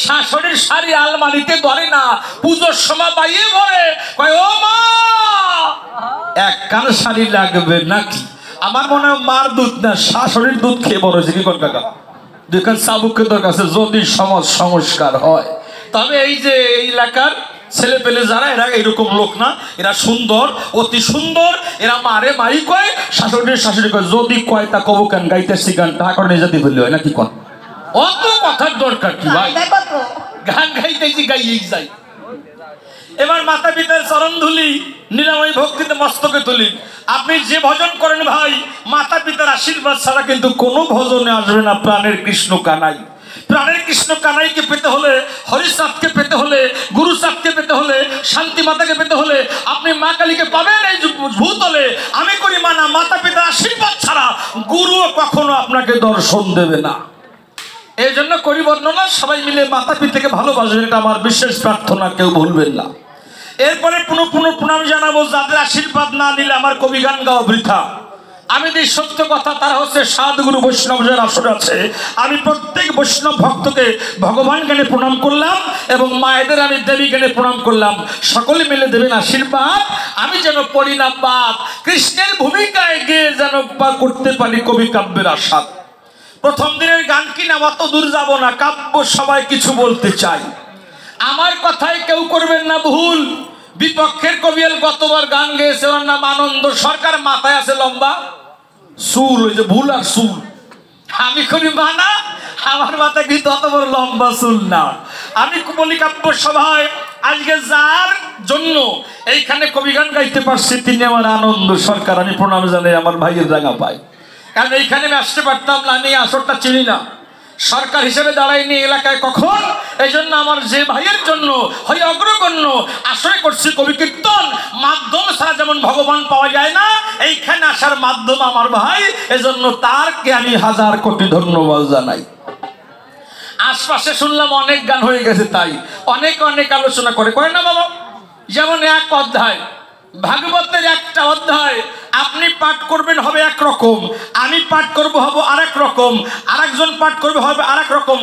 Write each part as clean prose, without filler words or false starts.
শাশুড়ির শাড়ি আলমারিতে ধরে না, পুজোর সময় বাইয়ে ভরে কয় ও মা এক কান শাড়ি লাগবে নাকি। আমার মনে হয় মার দুধ না শাশুড়ির দুধ খেয়ে বড় হয়েছে। কি কর কাকা, যেখানে চাবুকের দরকার আছে যদি সমাজ সংস্কার হয়। তবে এই যে এই এলাকার ছেলে পেলে যারা, এরা এরকম লোক না, এরা সুন্দর, অতি সুন্দর। এরা মারে মাই কয়, শাশুড়ির শাশুড়ি কয়, যদি কয় তা কবু কেন গাইতেছি গান তা করে নিয়ে যেতে বললে হয় না। কি কন অত কথার দরকার কি ভাই, গান গাইতেছি গাইয়েই যাই। এবার মাতা পিতার চরণ ধুলি, নিরাময় ভক্তিতে মস্তকে তুলি। আপনি যে ভজন করেন ভাই, মাতা পিতার আশীর্বাদ ছাড়া কিন্তু কোনো ভজনে আসবে না প্রাণের কৃষ্ণ কানাই। প্রাণের কৃষ্ণ কানাইকে পেতে হলে, হরিচাঁদকে পেতে হলে, গুরুচাঁদকে পেতে হলে, শান্তি মাতাকে পেতে হলে আপনি মা কালীকে পাবেন এই ভূতলে। আমি করি মানা, মাতা পিতার আশীর্বাদ ছাড়া গুরুও কখনো আপনাকে দর্শন দেবে না। এই জন্য করি বর্ণনা, সবাই মিলে মাতা পিতাকে ভালোবাসবেন, এটা আমার বিশেষ প্রার্থনা, কেউ ভুলবেন না। এরপরে পুনঃ প্রণাম জানাবো যাদের আশীর্বাদ না নিলে আমার কবি গান গাওয়া বৃথা। আমি যে সত্য কথা, তারা হচ্ছে সাধুগুরু বৈষ্ণব যারা আসরে আছে। আমি প্রত্যেক বৈষ্ণব ভক্তকে ভগবান জ্ঞানে প্রণাম করলাম এবং মায়েদের আমি দেবী জ্ঞানে প্রণাম করলাম। সকলে মিলে দেবেন আশীর্বাদ, আমি যেন পরিণামবাদ কৃষ্ণের ভূমিকায় গিয়ে যেন করতে পারি কবি কাব্যের আস্বাদ। প্রথম দিনের গান কিনা অত দূর যাব না, কাব্য সবাই কিছু বলতে চাই। আমার কথায় কেউ করবেন না ভুল। বিপক্ষের কবিয়াল গতবার গান গেয়েছে, ওর নাম আনন্দ সরকার, মাথায় আছে লম্বা চুল, ওই যে ভুল আর চুল। আমি করি মানা, আমার মাথায় কিন্তু অত বড় লম্বা চুল না। আমি বলি কাব্য সভায় আজকে যার জন্য এইখানে কবি গান গাইতে পারছি তিনি আমার আনন্দ সরকার। আমি প্রণাম জানাই আমার ভাইয়ের রাঙা পাই, কারণ এইখানে আমি আসতে পারতাম না, আমি আসরটা চিনি না, সরকার হিসেবে দাঁড়াইনি এলাকায় কখন। এই জন্য আমার যে ভাইয়ের জন্য হয় অগ্রগণ্য আশ্রয় করছি কবি কীর্তন। মাধ্যম ছাড়া যেমন ভগবান পাওয়া যায় না, এইখানে আসার মাধ্যম আমার ভাই, এজন্য তারকে আমি হাজার কোটি ধন্যবাদ জানাই। আশপাশে শুনলাম অনেক গান হয়ে গেছে, তাই অনেক অনেক আলোচনা করে না বাবা। যেমন এক অধ্যায় ভাগবতের, একটা অধ্যায় আপনি পাঠ করবেন হবে একরকম, আমি পাঠ করব হব আরেক রকম, আরেকজন পাঠ করবে হবে আরেক রকম।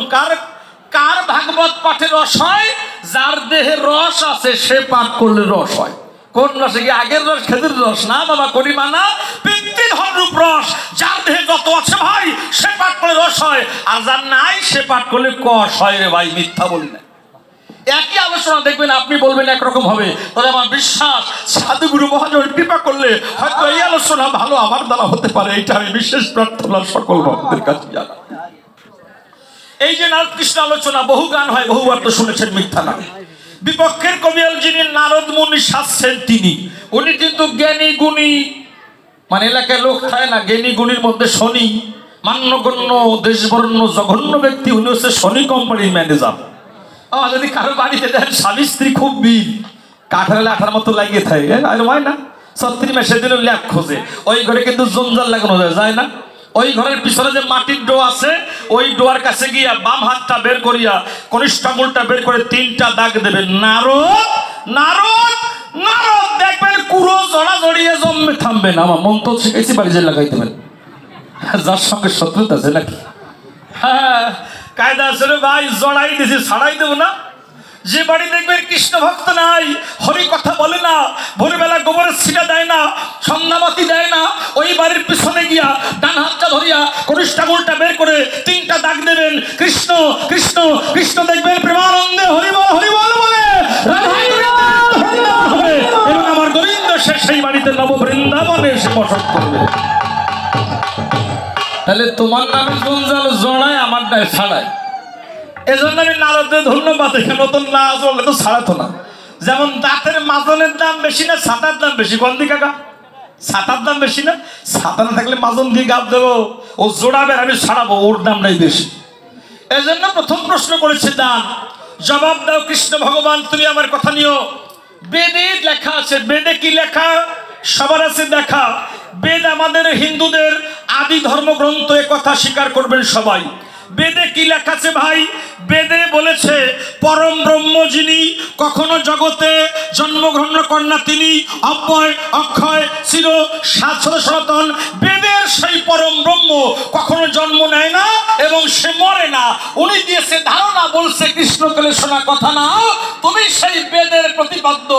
কার ভাগবত পাঠে রস হয়? যার দেহে রস আছে সে পাঠ করলে রস হয়। কোন রসে? কি আগের রস, খেজুর রস না বাবা, করি মানা পিতৃধনরূপ রস। যার দেহে যত আছে ভাই সে পাঠ করলে রস হয়, আর যার নাই সে পাঠ করলে কষ হয় রে ভাই, মিথ্যা বলি না। একই আলোচনা দেখবেন, আপনি বলবেন একরকম হবে, তবে আমার বিশ্বাস সাধুগুরু মহাজন কৃপা করলে হয়তো এই আলোচনা ভালো আমার দ্বারা হতে পারে। এইটা আমি বিশেষ প্রার্থনা সকল ভক্তদের কাছে জানাই। এই যে নারদ কৃষ্ণ আলোচনা, বহু গান হয়, বহুবার তো শুনেছেন, মিথ্যা না। বিপক্ষের কবিয়াল যিনি নারদ মুনি সাজছেন তিনি, উনি কিন্তু জ্ঞানী গুণী, মানে এলাকায় লোক থাকে না, জ্ঞানী গুণীর মধ্যে শনি, মান্যগণ্য দেশবর্ণ জঘন্য ব্যক্তি, উনি হচ্ছে শনি কোম্পানির ম্যানেজার। যদি কারো বাড়িতে দেন স্বামী স্ত্রী খুব বিল, কাঠের লাঠার মতো লাগিয়ে থাকে, আর হয় না 36 মাসে দিন ল্যাপ খোঁজে, ওই ঘরে কিন্তু জঞ্জাল লাগানো যায় না। ওই ঘরের পিছনে যে মাটির ডো আছে, ওই ডোয়ার কাছে গিয়া বাম হাতটা বের করিয়া কনিষ্ঠ আঙুলটা বের করে 3টা দাগ দেবেন, নারদ নারদ নারদ, দেখবেন কুড়ো জড়া জড়িয়ে জন্মে থামবেন। আমার মন তো শিখেছি বাড়ি যে লাগাইতে পারেন, যার সঙ্গে শত্রুতা আছে নাকি। হ্যাঁ কায়দা আছে রে ভাই, জড়াই দিছি, ছাড়াই দেবো না। যে বাড়ি দেখবেন কৃষ্ণ ভক্ত নাই, হরি কথা বলে না, ভোরবেলা গোবরের ছিটা দেয় না, সন্ধ্যাবাতি দেয় না, ওই বাড়ির পিছনে গিয়া ডান হাতটা ধরিয়া কনিষ্ঠ আঙুলটা বের করে 3টা দাগ দেবেন, কৃষ্ণ কৃষ্ণ কৃষ্ণ, দেখবেন প্রেমানন্দে হরিবল হরিবল বলে এবং আমার গোবিন্দ সে সেই বাড়িতে নব বৃন্দাবনে এসে বসত করবে। তাহলে তোমার নামে জঞ্জাল জড়ায়, আমার নামে ছাড়ায়। এজন্য আমি নারদকে ধন্যবাদ, নতুন না চললে তো ছাড়াতো না। যেমন দাঁতের মাজনের দাম বেশি না ছাতার দাম বেশি? বন্দি কাকা, ছাতার দাম বেশি না? ছাতা না থাকলে মাজন দিয়ে গাপ দেবো, ও জোড়াবে, আমি ছাড়াবো, ওর দামটাই বেশি। এজন্য প্রথম প্রশ্ন করেছে দান, জবাব দাও কৃষ্ণ ভগবান, তুমি আমার কথা নিও। বেদে লেখা আছে, বেদে কি লেখা সবার আছে দেখা। বেদ আমাদের হিন্দুদের আদি ধর্মগ্রন্থ, এ কথা স্বীকার করবেন সবাই। বেদে কি লেখা আছে ভাই? বেদে বলেছে পরম ব্রহ্ম যিনি, কখনো জগতে জন্মগ্রহণ করেন না তিনি, অব্যয় অক্ষয় চির শাশ্বত সনাতন। বেদের সেই পরম ব্রহ্ম কখনো জন্ম নেয় না, এবং সে মরে না। উনি দিয়েছে ধারণা, বলছে কৃষ্ণকেলে শোনা কথা না, তুমি সেই বেদের প্রতিপাদ্য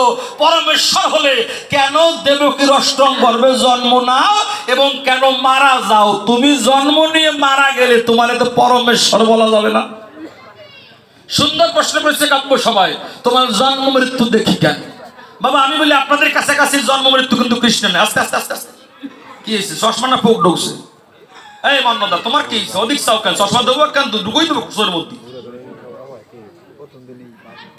পরমেশ্বর হলে কেন দেবকীর অষ্টম গর্ভে জন্ম নাও এবং কেন মারা যাও? তুমি জন্ম নিয়ে মারা গেলে তোমার তো পরমেশ্বর বলা যাবে না। সুন্দর প্রশ্ন করেছে কাব্য সবাই, তোমার জন্ম মৃত্যু দেখি কেন? বাবা আমি বলি আপনাদের কাছাকাছি জন্ম মৃত্যু কিন্তু কৃষ্ণ নেই। আস্তে আস্তে আস্তে আস্তে কি হয়েছে? চশমা না পোক ঢুকছে? এই মান্যদা তোমার কি হয়েছে? অধিক চাও কেন? চশমা দেবো কেন? ঢুকুই দেবো কুসের মধ্যে।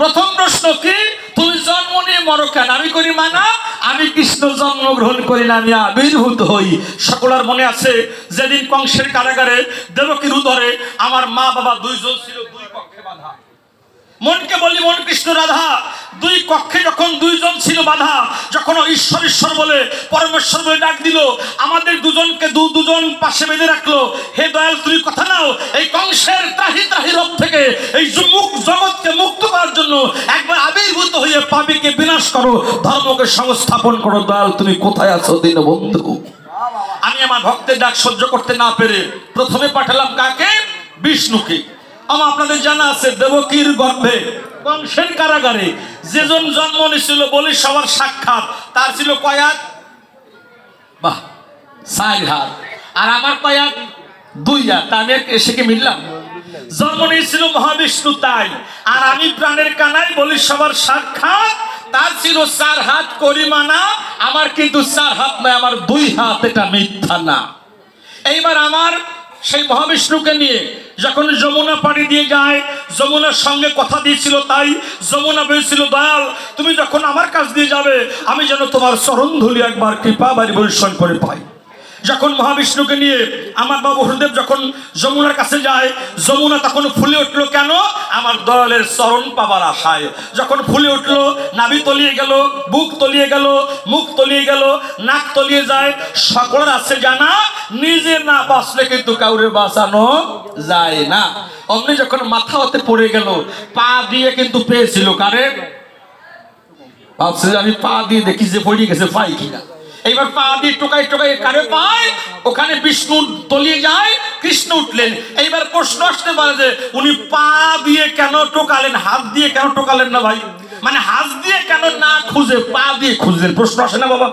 প্রথম প্রশ্ন কি, তুমি জন্ম নিয়ে মরো কেন? আমি করি মানা, আমি কৃষ্ণ জন্মগ্রহণ করি না, আমি আবির্ভূত হই। সকলের মনে আছে যেদিন কংসের কারাগারে দেবকীর উদরে আমার মা বাবা দুইজন ছিল, দুই পক্ষে বাঁধা। মনকে বলি মন কৃষ্ণ রাধা দুই কক্ষে যখন দুইজন ছিল বাধা, যখন ঈশ্বর ঈশ্বর বলে পরমেশ্বর বলে ডাক দিল, আমাদের দুজনকে দুজন পাশে বেঁধে রাখলো। হে দয়াল তুমি কথা নাও, এই কংসের ত্রাহি ত্রাহি রূপ থেকে এই জগৎকে মুক্ত করার জন্য একবার আবির্ভূত হয়ে পাপীকে বিনাশ করো, ধর্মকে সংস্থাপন করো। দয়াল তুমি কোথায় আছো দীনবন্ধু? আমি আমার ভক্তের ডাক সহ্য করতে না পেরে প্রথমে পাঠালাম কাকে? বিষ্ণুকে। আপনাদের জানা আছে দেবকীর গর্ভে কংসের কারাগারে যেজন জন্ম নিয়েছিল বলি সবার সাক্ষাৎ, তার ছিল কয়াত? বাহ, 4 হাত। আর আমার কয়াত 2 হাত। আমি এসে কি মিললাম? জন্ম নিয়েছিল মহাবিষ্ণু তাই, আর আমি প্রাণের কানাই বলি সবার সাক্ষাৎ, তার ছিল 4 হাত করিমানা, আমার কিন্তু 4 হাত নয়, আমার 2 হাত। এটা মিথ্যা না। এইবার আমার সেই মহাবিষ্ণুকে নিয়ে যখন যমুনা পাড়ি দিয়ে যায়, যমুনার সঙ্গে কথা দিয়েছিল, তাই যমুনা বলেছিল দয়াল তুমি যখন আমার কাছ দিয়ে যাবে আমি যেন তোমার চরণ ধুলি একবার কৃপা বাড়ি বর্ষণ করে পাই। যখন মহাবিষ্ণুকে নিয়ে আমার বাবু হরিদেব যখন যমুনার কাছে যায়, যমুনা তখন ফুলে উঠলো কেন? আমার দয়ালের চরণ পাবার আশায়। যখন ফুলে উঠলো, নাভি তলিয়ে গেল, বুক তলিয়ে গেল, মুখ তলিয়ে গেল, নাক তলিয়ে যায়। সকলের আছে জানা, নিজে না বাঁচলে কিন্তু কাউরে বাঁচানো যায় না। অমনি যখন মাথা হতে পড়ে গেল, পা দিয়ে কিন্তু পেয়েছিল কারে? ভাবছে আমি পা দিয়ে দেখি যে পড়ে গেছে, পাই কিনা। এইবার পা দিয়ে টোকাই টোকাই কারে পায়? ওখানে বিষ্ণু তলিয়ে যায়, কৃষ্ণ উঠলেন। এইবার প্রশ্ন আসতে পারে যে উনি পা দিয়ে কেন টোকালেন, হাত দিয়ে কেন টোকালেন না ভাই? মানে হাত দিয়ে কেন না খুঁজে পা দিয়ে খুঁজলেন? প্রশ্ন আসে না বাবা?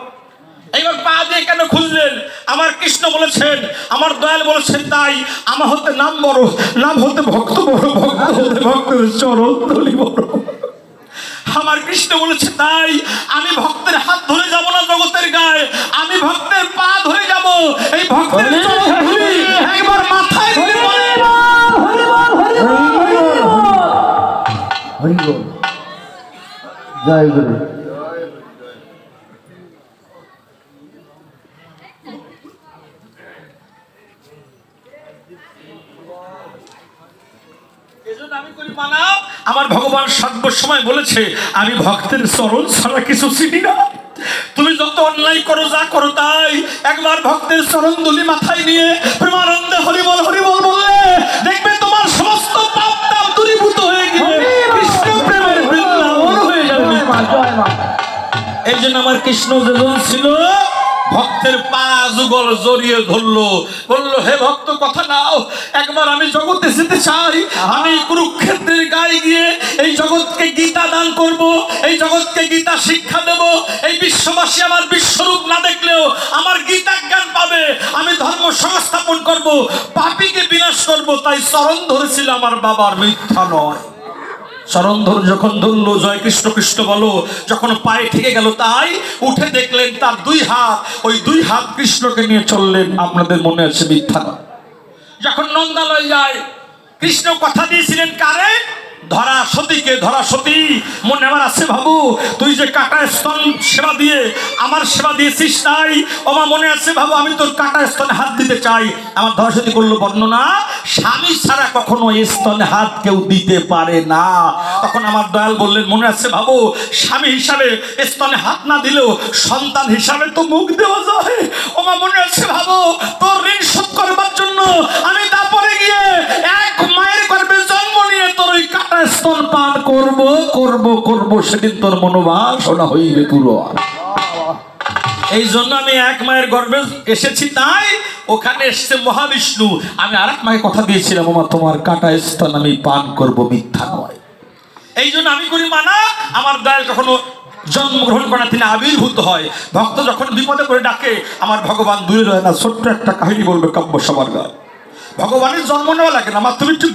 এইবার পা দিয়ে কেন খুঁজলেন? আমার কৃষ্ণ বলেছেন, আমার দয়াল বলেছেন, তাই আমার হতে নাম বড়, নাম হতে ভক্ত বড়, ভক্ত হতে ভক্তের চরণ ধরি বড়। আমার কৃষ্ণ বলেছে তাই আমি ভক্তের হাত ধরে যাব না জগতের গায়ে, আমি ভক্তের পা ধরে যাব। এই ভক্তের চরণ ধরি একবার মাথায় ধরে বলে হরি বল হরি বল হরি বল জয় গুরু। আমার ভগবান সর্বসময় বলেছে আমি ভক্তের চরণ ছাড়া কিছু চিনি না। তুমি যত অন্যায় করো যা করো তাই একবার ভক্তের চরণ ধুলি মাথায় নিয়ে প্রেমানন্দে হরিবল হরিবল বললে দেখবে তোমার সমস্ত পাপ তাপ দূরীভূত হয়ে গিয়ে কৃষ্ণ প্রেমের বৃন্দাবন হয়ে যাবে। এই জন্য আমার কৃষ্ণ যেজন ছিল ভক্তের পা যুগল জড়িয়ে ধরলো, বললো হে ভক্ত কথা নাও, একবার আমি জগতে যেতে চাই, আমি কুরুক্ষেত্রের গায়ে গিয়ে এই জগৎকে গীতা দান করব, এই জগৎকে গীতা শিক্ষা দেব, এই বিশ্ববাসী আমার বিশ্বরূপ না দেখলেও আমার গীতা জ্ঞান পাবে, আমি ধর্ম সংস্থাপন করব, পাপীকে বিনাশ করব। তাই চরণ ধরেছিল আমার বাবার, মিথ্যা নয়। চরণ ধর যখন ধরলো, জয় কৃষ্ণ কৃষ্ণ বলো, যখন পায়ে ঠেকে গেল তাই উঠে দেখলেন তার 2 হাত, ওই 2 হাত কৃষ্ণকে নিয়ে চললেন। আপনাদের মনে আছে মিথ্যা নয়। যখন নন্দালয় যায়, কৃষ্ণ কথা দিয়েছিলেন কারে? ধরা সতীকে। ধরা সতী মনে আমার আছে বাবু, তুই যে কাটা স্তন সেবা দিয়ে আমার সেবা দিয়েছিস, তাই আমার মনে আছে বাবু, আমি তোর কাটা স্তনে হাত দিতে চাই। আমার ধরা সতী করলো বর্ণনা, স্বামী ছাড়া কখনো এই স্তনে হাত কেউ দিতে পারে না। তখন আমার দয়াল বললেন মনে আছে বাবু, স্বামী হিসাবে স্তনে হাত না দিলেও সন্তান হিসাবে তো মুখ দেওয়া যায়। আমার মনে আছে বাবু, তোর ঋণ শোধ করবার জন্য আমি তারপরে গিয়ে এক মায়ের গর্ভে জন্ম নিয়ে তোর ওই কাটা স্তন পান করব করব করব, সেদিন তোর মনোবাসনা হইবে পুরো। এই জন্য আমি এক মায়ের গর্ভে এসেছি, তাই ওখানে এসছে মহাবিষ্ণু। আমি আর এক মাকে কথা দিয়েছিলাম, ওমা তোমার কাটা স্তন আমি পান করবো, মিথ্যা নয়। এই জন্য আমি করি মানা, আমার দয়াল কখনো জন্মগ্রহণ করা তিনি আবির্ভূত হয়। ভক্ত যখন বিপদে করে ডাকে আমার ভগবান দূরে রয় না। ছোট্ট একটা কাহিনী বলবে কাব্য সবার গায়। ভগবানের জন্ম নেওয়া লাগে না, মাত্র একটু